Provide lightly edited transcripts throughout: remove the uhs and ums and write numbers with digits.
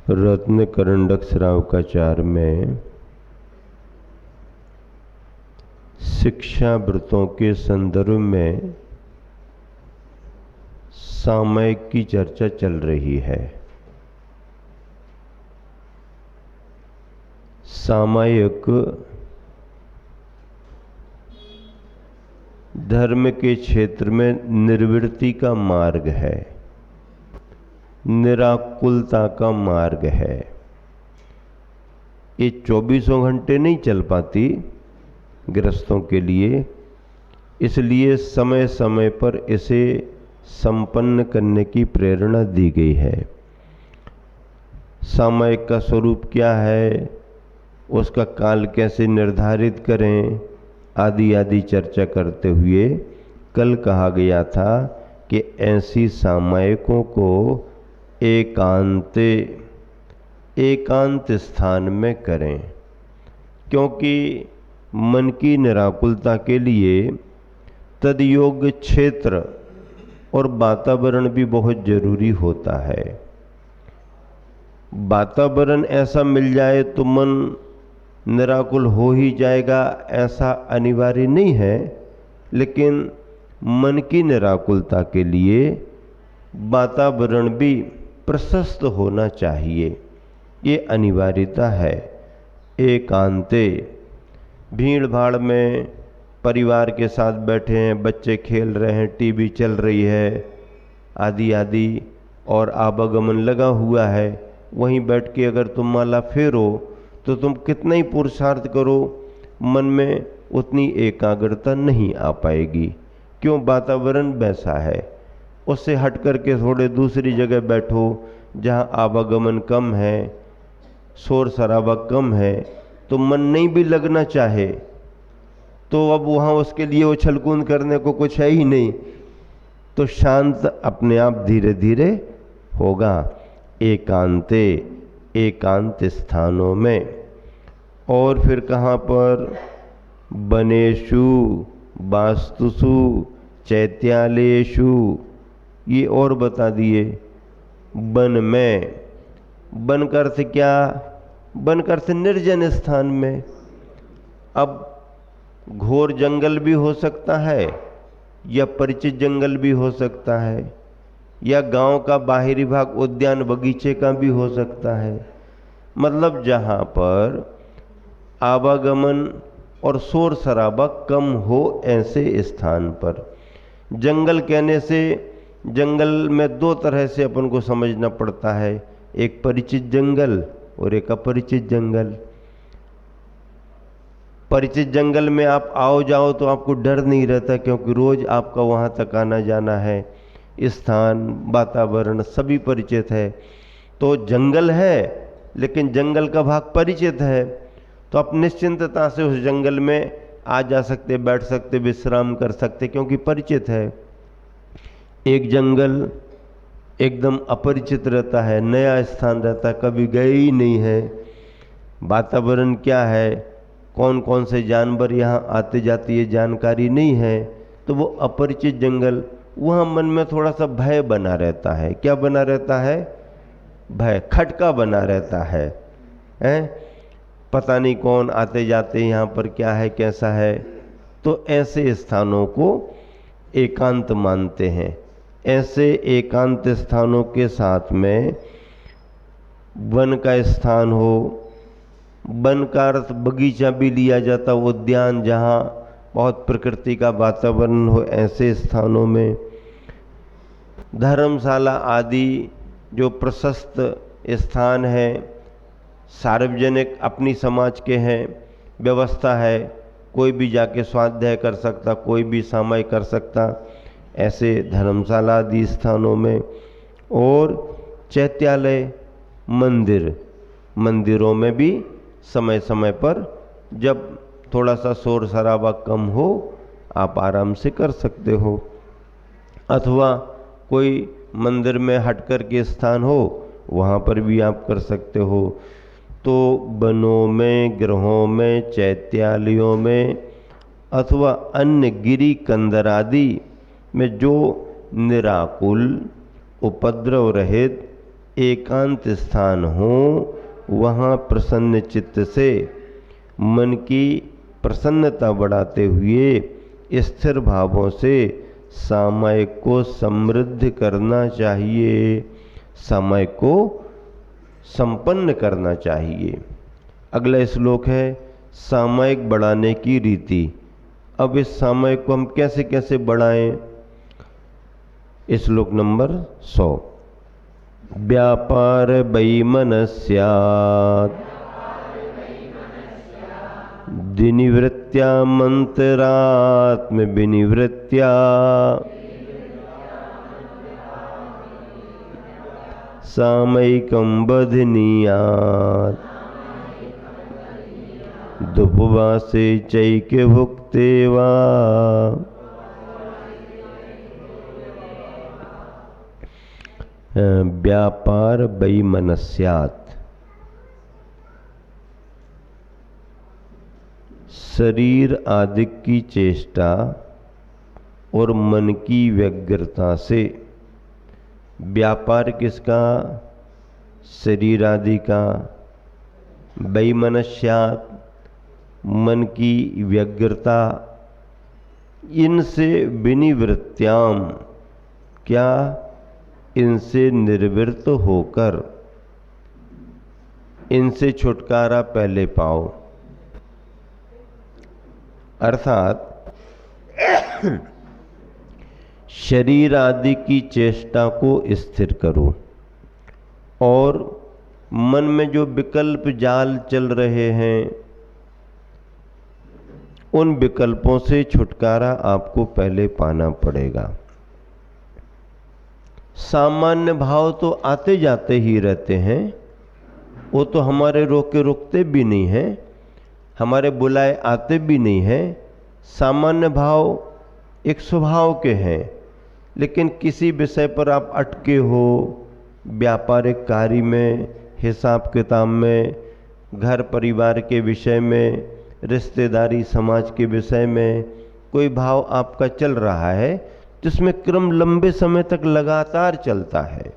रत्न करंडक श्रावकाचार में शिक्षा व्रतों के संदर्भ में सामयिक की चर्चा चल रही है। सामयिक धर्म के क्षेत्र में निर्वृत्ति का मार्ग है, निराकुलता का मार्ग है। ये 24 घंटे नहीं चल पाती गृहस्थों के लिए, इसलिए समय समय पर इसे संपन्न करने की प्रेरणा दी गई है। सामयिक का स्वरूप क्या है, उसका काल कैसे निर्धारित करें, आदि आदि चर्चा करते हुए कल कहा गया था कि ऐसी सामयिकों को एकांत स्थान में करें, क्योंकि मन की निराकुलता के लिए तदयोग्य क्षेत्र और वातावरण भी बहुत जरूरी होता है। वातावरण ऐसा मिल जाए तो मन निराकुल हो ही जाएगा, ऐसा अनिवार्य नहीं है, लेकिन मन की निराकुलता के लिए वातावरण भी प्रशस्त होना चाहिए, ये अनिवार्यता है। एकांते, भीड़ भाड़ में परिवार के साथ बैठे हैं, बच्चे खेल रहे हैं, टीवी चल रही है, आदि आदि, और आवागमन लगा हुआ है, वहीं बैठ के अगर तुम माला फेरो तो तुम कितना ही पुरुषार्थ करो, मन में उतनी एकाग्रता नहीं आ पाएगी। क्यों? वातावरण वैसा है। उससे हट कर के थोड़े दूसरी जगह बैठो जहाँ आवागमन कम है, शोर शराबा कम है, तो मन नहीं भी लगना चाहे तो अब वहाँ उसके लिए उछल कूद करने को कुछ है ही नहीं, तो शांत अपने आप धीरे धीरे होगा। एकांत स्थानों में। और फिर कहाँ पर? वनेषु वास्तुषु चैत्यालयेषु, ये और बता दिए। वन में, वन का अर्थ क्या? वन का अर्थ निर्जन स्थान में। अब घोर जंगल भी हो सकता है, या परिचित जंगल भी हो सकता है, या गांव का बाहरी भाग उद्यान बगीचे का भी हो सकता है। मतलब जहाँ पर आवागमन और शोर शराबा कम हो, ऐसे स्थान पर। जंगल कहने से जंगल में दो तरह से अपन को समझना पड़ता है, एक परिचित जंगल और एक अपरिचित जंगल। परिचित जंगल में आप आओ जाओ तो आपको डर नहीं रहता, क्योंकि रोज आपका वहाँ तक आना जाना है, स्थान वातावरण सभी परिचित है। तो जंगल है, लेकिन जंगल का भाग परिचित है, तो आप निश्चिंतता से उस जंगल में आ जा सकते, बैठ सकते, विश्राम कर सकते, क्योंकि परिचित है। एक जंगल एकदम अपरिचित रहता है, नया स्थान रहता है, कभी गए ही नहीं है, वातावरण क्या है, कौन कौन से जानवर यहाँ आते जाते ये जानकारी नहीं है, तो वो अपरिचित जंगल, वहाँ मन में थोड़ा सा भय बना रहता है। क्या बना रहता है? भय, खटका बना रहता है, पता नहीं कौन आते जाते यहाँ पर, क्या है कैसा है। तो ऐसे स्थानों को एकांत मानते हैं। ऐसे एकांत स्थानों के साथ में वन का स्थान हो, वन का अर्थ बगीचा भी लिया जाता, उद्यान जहाँ बहुत प्रकृति का वातावरण हो, ऐसे स्थानों में। धर्मशाला आदि जो प्रशस्त स्थान है, सार्वजनिक अपनी समाज के हैं, व्यवस्था है, कोई भी जाके स्वाध्याय कर सकता, कोई भी सामयिक कर सकता, ऐसे धर्मशाला आदि स्थानों में। और चैत्यालय, मंदिरों में भी समय समय पर जब थोड़ा सा शोर शराबा कम हो, आप आराम से कर सकते हो। अथवा कोई मंदिर में हटकर के स्थान हो, वहाँ पर भी आप कर सकते हो। तो वनों में, गृहों में, चैत्यालयों में अथवा अन्य गिरी कंदर आदि में जो निराकुल, उपद्रव रहित, एकांत स्थान हो, वहाँ प्रसन्न चित्त से मन की प्रसन्नता बढ़ाते हुए स्थिर भावों से सामयिक को समृद्ध करना चाहिए, समय को संपन्न करना चाहिए। अगला श्लोक है सामयिक बढ़ाने की रीति। अब इस सामयिक को हम कैसे कैसे बढ़ाएं? श्लोक नंबर 100। व्यापार वैमनस्यात् दिनिवृत्त्या मंत्रात्म विनिवृत्त्या सामयिकं बधनीयात् दुपवासे चैक्य भुक्ते वा। व्यापार वैमनस्यात्, शरीर आदि की चेष्टा और मन की व्यग्रता से। व्यापार किसका? शरीर आदि का। वैमनस्यात्, मन की व्यग्रता। इनसे विनिवृत्त्याम, क्या? इनसे निर्वृत्त होकर, इनसे छुटकारा पहले पाओ। अर्थात शरीर आदि की चेष्टा को स्थिर करो और मन में जो विकल्प जाल चल रहे हैं उन विकल्पों से छुटकारा आपको पहले पाना पड़ेगा। सामान्य भाव तो आते जाते ही रहते हैं, वो तो हमारे रोके रुकते भी नहीं हैं, हमारे बुलाए आते भी नहीं हैं। सामान्य भाव एक स्वभाव के हैं, लेकिन किसी विषय पर आप अटके हो, व्यापारिक कार्य में, हिसाब किताब में, घर परिवार के विषय में, रिश्तेदारी समाज के विषय में कोई भाव आपका चल रहा है जिसमें क्रम लंबे समय तक लगातार चलता है।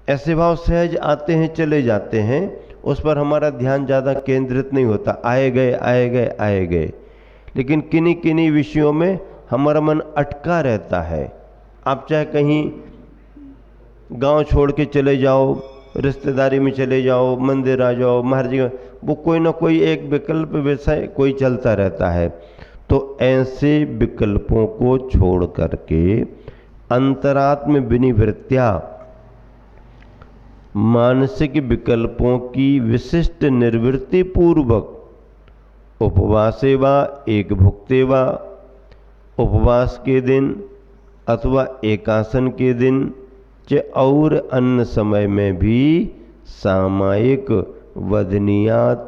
ऐसे भाव सहज आते हैं चले जाते हैं, उस पर हमारा ध्यान ज़्यादा केंद्रित नहीं होता, आए गए आए गए आए गए। लेकिन किन्हीं किन्हीं विषयों में हमारा मन अटका रहता है। आप चाहे कहीं गांव छोड़ के चले जाओ, रिश्तेदारी में चले जाओ, मंदिर आ जाओ, हर जगह वो कोई ना कोई एक विकल्प विषय कोई चलता रहता है। तो ऐसे विकल्पों को छोड़ करके अंतरात्म विनिवृत्त्या, मानसिक विकल्पों की विशिष्ट निर्वृत्ति पूर्वक उपवासे वा एक भुक्ते वा, उपवास के दिन अथवा एकासन के दिन च और अन्य समय में भी सामयिक वदनियात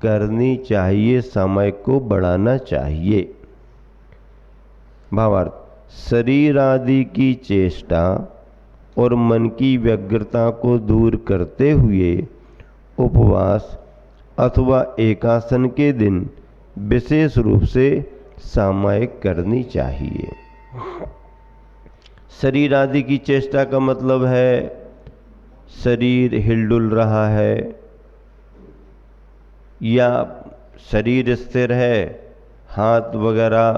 करनी चाहिए, सामयिक को बढ़ाना चाहिए। भावार्थ, शरीर आदि की चेष्टा और मन की व्यग्रता को दूर करते हुए उपवास अथवा एकासन के दिन विशेष रूप से सामयिक करनी चाहिए। शरीर आदि की चेष्टा का मतलब है शरीर हिलडुल रहा है या शरीर स्थिर है, हाथ वगैरह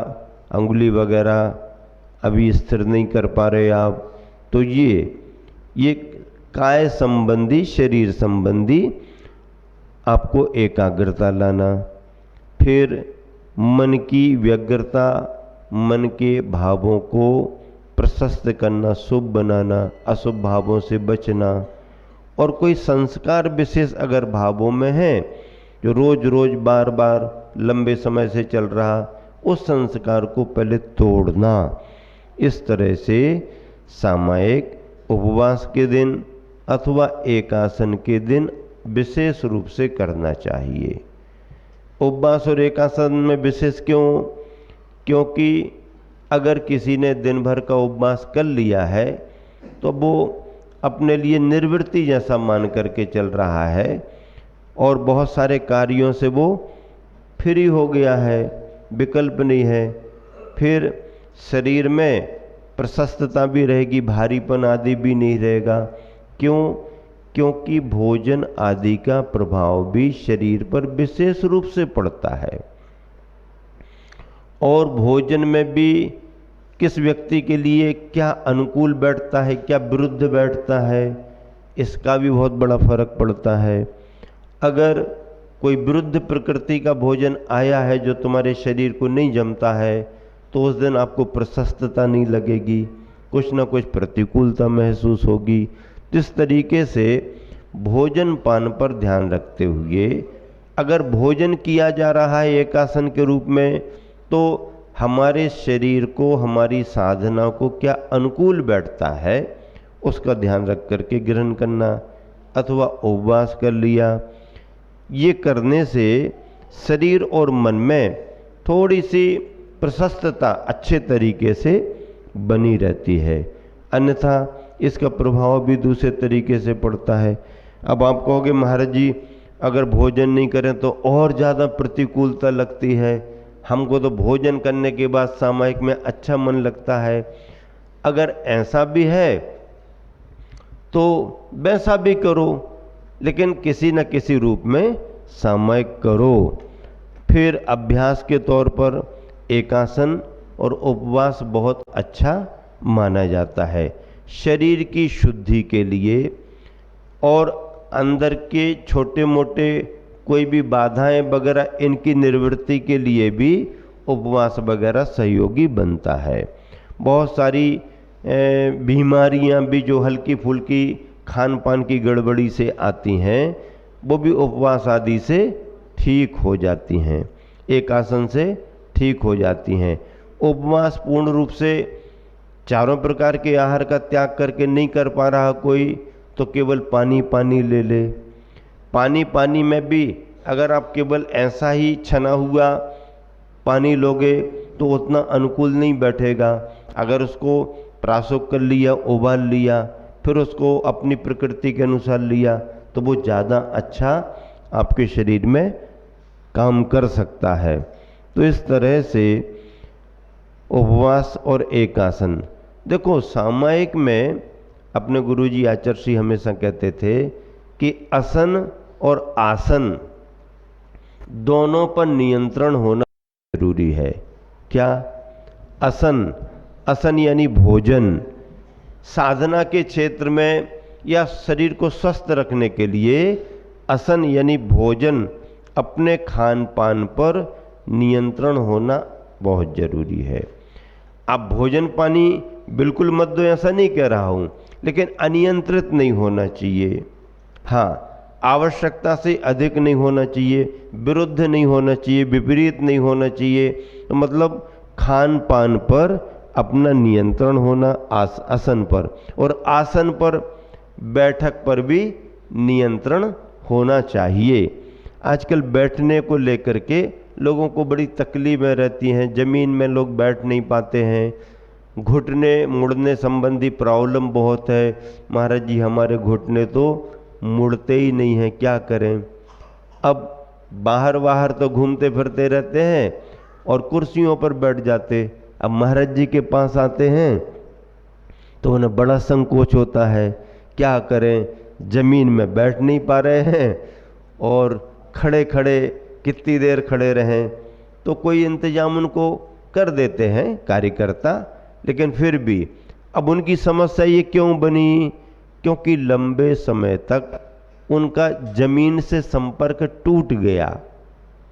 अंगुली वगैरह अभी स्थिर नहीं कर पा रहे आप, तो ये काय संबंधी, शरीर संबंधी आपको एकाग्रता लाना। फिर मन की व्यग्रता, मन के भावों को प्रशस्त करना, शुभ बनाना, अशुभ भावों से बचना। और कोई संस्कार विशेष अगर भावों में है जो रोज रोज बार बार लंबे समय से चल रहा, उस संस्कार को पहले तोड़ना। इस तरह से सामयिक उपवास के दिन अथवा एकासन के दिन विशेष रूप से करना चाहिए। उपवास और एकासन में विशेष क्यों? क्योंकि अगर किसी ने दिन भर का उपवास कर लिया है तो वो अपने लिए निर्वृत्ति जैसा मान करके चल रहा है और बहुत सारे कार्यों से वो फ्री हो गया है, विकल्प नहीं है। फिर शरीर में प्रशस्तता भी रहेगी, भारीपन आदि भी नहीं रहेगा। क्यों? क्योंकि भोजन आदि का प्रभाव भी शरीर पर विशेष रूप से पड़ता है। और भोजन में भी किस व्यक्ति के लिए क्या अनुकूल बैठता है, क्या विरुद्ध बैठता है, इसका भी बहुत बड़ा फर्क पड़ता है। अगर कोई विरुद्ध प्रकृति का भोजन आया है जो तुम्हारे शरीर को नहीं जमता है, तो उस दिन आपको प्रशस्तता नहीं लगेगी, कुछ ना कुछ प्रतिकूलता महसूस होगी। इस तरीके से भोजन पान पर ध्यान रखते हुए अगर भोजन किया जा रहा है एक आसन के रूप में, तो हमारे शरीर को, हमारी साधना को क्या अनुकूल बैठता है उसका ध्यान रख करके ग्रहण करना, अथवा उपवास कर लिया। ये करने से शरीर और मन में थोड़ी सी प्रशस्तता अच्छे तरीके से बनी रहती है, अन्यथा इसका प्रभाव भी दूसरे तरीके से पड़ता है। अब आप कहोगे महाराज जी अगर भोजन नहीं करें तो और ज़्यादा प्रतिकूलता लगती है, हमको तो भोजन करने के बाद सामायिक में अच्छा मन लगता है। अगर ऐसा भी है तो वैसा भी करो, लेकिन किसी न किसी रूप में सामायिक करो। फिर अभ्यास के तौर पर एकासन और उपवास बहुत अच्छा माना जाता है शरीर की शुद्धि के लिए, और अंदर के छोटे मोटे कोई भी बाधाएं वगैरह इनकी निवृत्ति के लिए भी उपवास वगैरह सहयोगी बनता है। बहुत सारी बीमारियां भी जो हल्की फुल्की खान पान की गड़बड़ी से आती हैं, वो भी उपवास आदि से ठीक हो जाती हैं, एक आसन से ठीक हो जाती हैं। उपवास पूर्ण रूप से चारों प्रकार के आहार का त्याग करके नहीं कर पा रहा कोई, तो केवल पानी पानी ले ले। पानी पानी में भी अगर आप केवल ऐसा ही छना हुआ पानी लोगे तो उतना अनुकूल नहीं बैठेगा। अगर उसको प्राशोक कर लिया, उबाल लिया, फिर उसको अपनी प्रकृति के अनुसार लिया, तो वो ज़्यादा अच्छा आपके शरीर में काम कर सकता है। तो इस तरह से उपवास और एकासन, देखो सामायिक में अपने गुरुजी आचार्य श्री हमेशा कहते थे कि आसन और आसन दोनों पर नियंत्रण होना जरूरी है। क्या? आसन, आसन यानी भोजन। साधना के क्षेत्र में या शरीर को स्वस्थ रखने के लिए आसन यानी भोजन, अपने खान पान पर नियंत्रण होना बहुत जरूरी है। आप भोजन पानी बिल्कुल मत दो ऐसा नहीं कह रहा हूँ, लेकिन अनियंत्रित नहीं होना चाहिए। हाँ, आवश्यकता से अधिक नहीं होना चाहिए, विरुद्ध नहीं होना चाहिए, विपरीत नहीं होना चाहिए। तो मतलब खान पान पर अपना नियंत्रण होना, आसन पर, और आसन पर, बैठक पर भी नियंत्रण होना चाहिए। आजकल बैठने को लेकर के लोगों को बड़ी तकलीफें रहती हैं, ज़मीन में लोग बैठ नहीं पाते हैं, घुटने मुड़ने संबंधी प्रॉब्लम बहुत है। महाराज जी हमारे घुटने तो मुड़ते ही नहीं हैं, क्या करें। अब बाहर बाहर तो घूमते फिरते रहते हैं और कुर्सियों पर बैठ जाते, अब महाराज जी के पास आते हैं तो उन्हें बड़ा संकोच होता है, क्या करें, ज़मीन में बैठ नहीं पा रहे हैं और खड़े खड़े कितनी देर खड़े रहें। तो कोई इंतजाम उनको कर देते हैं कार्यकर्ता, लेकिन फिर भी अब उनकी समस्या ये क्यों बनी? क्योंकि लंबे समय तक उनका जमीन से संपर्क टूट गया।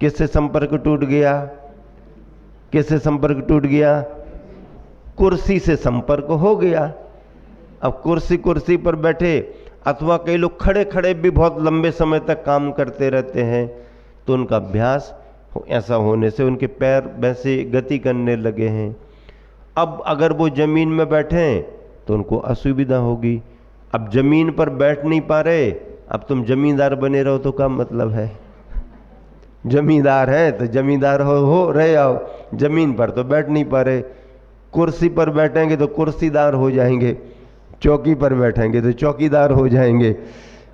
किससे संपर्क टूट गया? किससे संपर्क टूट गया? कुर्सी से संपर्क हो गया। अब कुर्सी पर बैठे, अथवा कई लोग खड़े खड़े भी बहुत लंबे समय तक काम करते रहते हैं, तो उनका अभ्यास ऐसा होने से उनके पैर वैसे गति करने लगे हैं। अब अगर वो जमीन में बैठे तो उनको असुविधा होगी। अब जमीन पर बैठ नहीं पा रहे, अब तुम जमींदार बने रहो तो क्या मतलब है? जमींदार है तो जमींदार हो रहे आओ, जमीन पर तो बैठ नहीं पा रहे। कुर्सी पर बैठेंगे तो कुर्सीदार हो जाएंगे, चौकी पर बैठेंगे तो चौकीदार हो जाएंगे।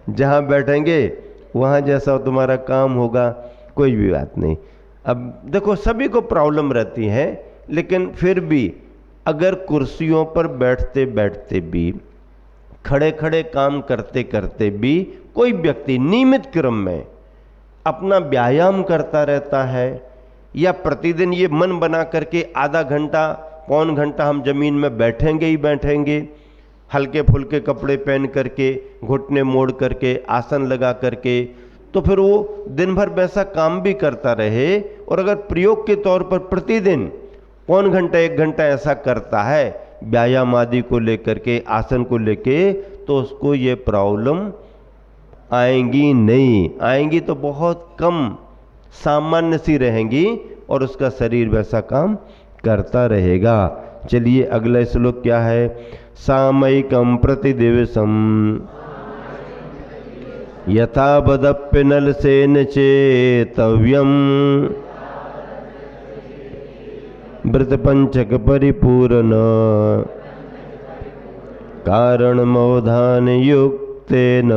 जहाँ बैठेंगे वहाँ जैसा तुम्हारा काम होगा, कोई भी बात नहीं। अब देखो सभी को प्रॉब्लम रहती है, लेकिन फिर भी अगर कुर्सियों पर बैठते बैठते भी खड़े खड़े काम करते करते भी कोई व्यक्ति नियमित क्रम में अपना व्यायाम करता रहता है, या प्रतिदिन ये मन बना करके आधा घंटा पौन घंटा हम जमीन में बैठेंगे ही बैठेंगे, हल्के फुल्के कपड़े पहन करके, घुटने मोड़ करके, आसन लगा करके, तो फिर वो दिन भर वैसा काम भी करता रहे। और अगर प्रयोग के तौर पर प्रतिदिन पौन घंटा 1 घंटा ऐसा करता है व्यायाम आदि को लेकर के, आसन को लेके, तो उसको ये प्रॉब्लम आएंगी नहीं, आएंगी तो बहुत कम, सामान्य सी रहेंगी और उसका शरीर वैसा काम करता रहेगा। चलिए अगला श्लोक क्या है? सामयिकम प्रतिदिवसम यथावदप्य नलसेन चेतव्यम व्रतपंचक परिपूर्ण कारणमवधान युक्तेन।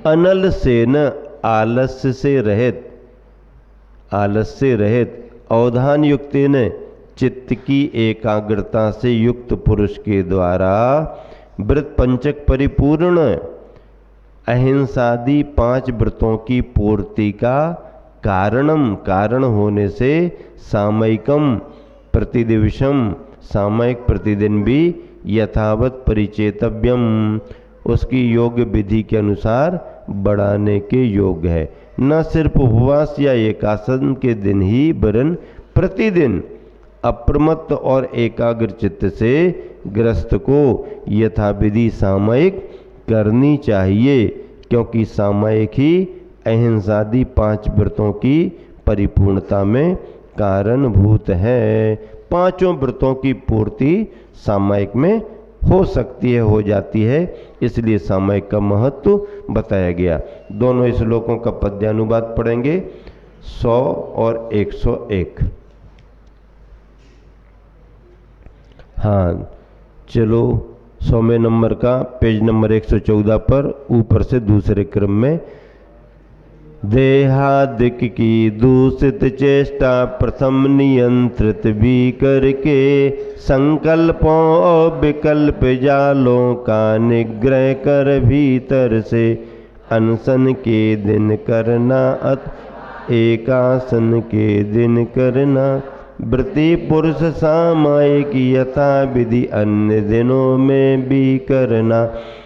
अनल सेन आलस्य से रहित, आलस्य रहित, अवधान युक्तेन चित्त की एकाग्रता से युक्त पुरुष के द्वारा व्रत पंचक परिपूर्ण अहिंसादि 5 व्रतों की पूर्ति का कारणम, कारण होने से सामयिकम प्रतिदिवसम, सामयिक प्रतिदिन भी यथावत परिचेतव्यम, उसकी योग विधि के अनुसार बढ़ाने के योग्य है। न सिर्फ उपवास या एकासन के दिन ही वरन प्रतिदिन अप्रमत्त और एकाग्र चित्त से ग्रस्त को यथाविधि सामयिक करनी चाहिए, क्योंकि सामयिक ही अहिंसादि 5 व्रतों की परिपूर्णता में कारणभूत है। 5 व्रतों की पूर्ति सामयिक में हो सकती है, हो जाती है, इसलिए सामयिक का महत्व बताया गया। दोनों श्लोकों का पद्यानुवाद पढ़ेंगे, 100 और 101। हाँ चलो, 100वें नंबर का पेज नंबर 114 पर ऊपर से दूसरे क्रम में, देहादिक की दूषित चेष्टा प्रथम नियंत्रित भी करके संकल्पों और विकल्प जालों का निग्रह कर भीतर से अनशन के दिन करना अथ एकासन के दिन करना। व्रति पुरुष सामयिक यथा विधि अन्य दिनों में भी करना,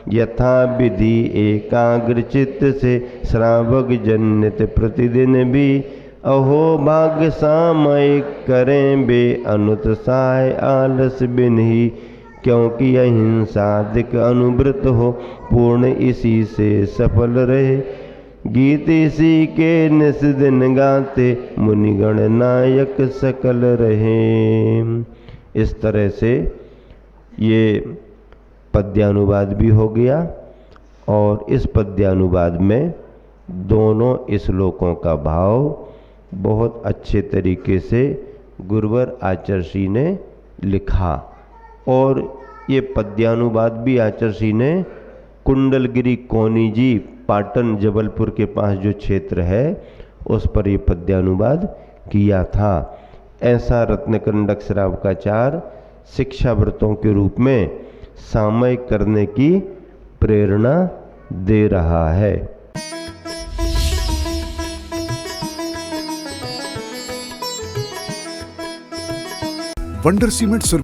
यथा विधि एकाग्र चित्त से श्रावक जनित प्रतिदिन भी। अहो भाग्य सामयिक करें बे अनुत्साह आलस बिन ही, क्योंकि अहिंसादिक अनुव्रत हो पूर्ण इसी से सफल रहे। गीत इसी के निस दिन गाते मुनिगण नायक सकल रहे। इस तरह से ये पद्यानुवाद भी हो गया, और इस पद्यानुवाद में दोनों श्लोकों का भाव बहुत अच्छे तरीके से गुरुवर आचार्य ने लिखा। और ये पद्यानुवाद भी आचार्य ने कुंडलगिरी कोनी जी, पाटन जबलपुर के पास जो क्षेत्र है, उस पर ये पद्यानुवाद किया था। ऐसा रत्नकंडक श्रावकाचार्य शिक्षा व्रतों के रूप में सामयिक करने की प्रेरणा दे रहा है। Wonder cement